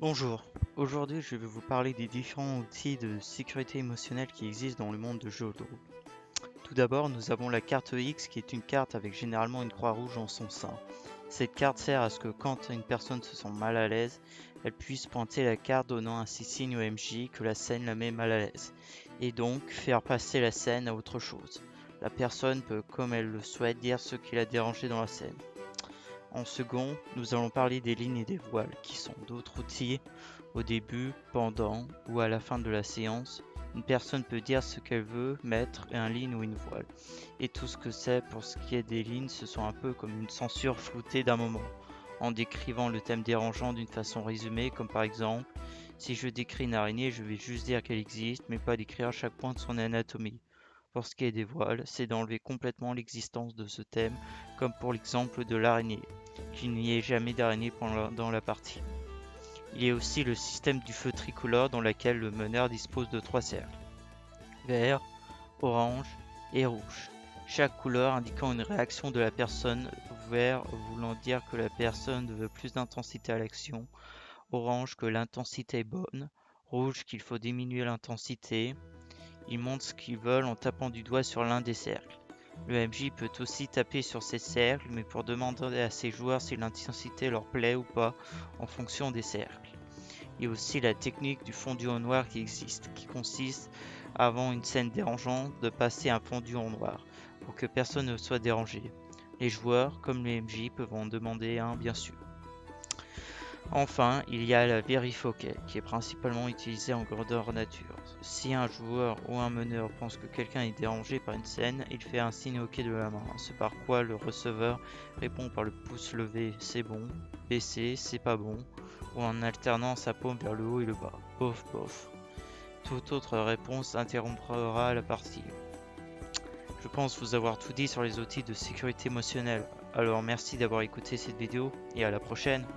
Bonjour, aujourd'hui je vais vous parler des différents outils de sécurité émotionnelle qui existent dans le monde de jeux de rôle. Tout d'abord, nous avons la carte X qui est une carte avec généralement une croix rouge en son sein. Cette carte sert à ce que quand une personne se sent mal à l'aise, elle puisse pointer la carte donnant ainsi signe au MJ que la scène la met mal à l'aise, et donc faire passer la scène à autre chose. La personne peut, comme elle le souhaite, dire ce qui l'a dérangé dans la scène. En second, nous allons parler des lignes et des voiles, qui sont d'autres outils au début, pendant ou à la fin de la séance. Une personne peut dire ce qu'elle veut mettre un ligne ou une voile. Et tout ce que c'est pour ce qui est des lignes, ce sont un peu comme une censure floutée d'un moment, en décrivant le thème dérangeant d'une façon résumée, comme par exemple, si je décris une araignée, je vais juste dire qu'elle existe, mais pas décrire chaque point de son anatomie. Pour ce qui est des voiles, c'est d'enlever complètement l'existence de ce thème, comme pour l'exemple de l'araignée, qu'il n'y ait jamais d'araignée dans la partie. Il y a aussi le système du feu tricolore dans lequel le meneur dispose de 3 cercles, vert, orange et rouge. Chaque couleur indiquant une réaction de la personne, vert voulant dire que la personne veut plus d'intensité à l'action, orange que l'intensité est bonne, rouge qu'il faut diminuer l'intensité. Ils montrent ce qu'ils veulent en tapant du doigt sur l'un des cercles. Le MJ peut aussi taper sur ces cercles, mais pour demander à ses joueurs si l'intensité leur plaît ou pas en fonction des cercles. Il y a aussi la technique du fondu en noir qui existe, qui consiste, avant une scène dérangeante, de passer un fondu en noir, pour que personne ne soit dérangé. Les joueurs, comme les MJ, peuvent en demander un bien sûr. Enfin, il y a la vérif OK, qui est principalement utilisée en grandeur nature. Si un joueur ou un meneur pense que quelqu'un est dérangé par une scène, il fait un signe OK de la main, ce par quoi le receveur répond par le pouce levé c'est bon, baissé c'est pas bon, ou en alternant sa paume vers le haut et le bas, bof bof. Toute autre réponse interrompra la partie. Je pense vous avoir tout dit sur les outils de sécurité émotionnelle, alors merci d'avoir écouté cette vidéo et à la prochaine.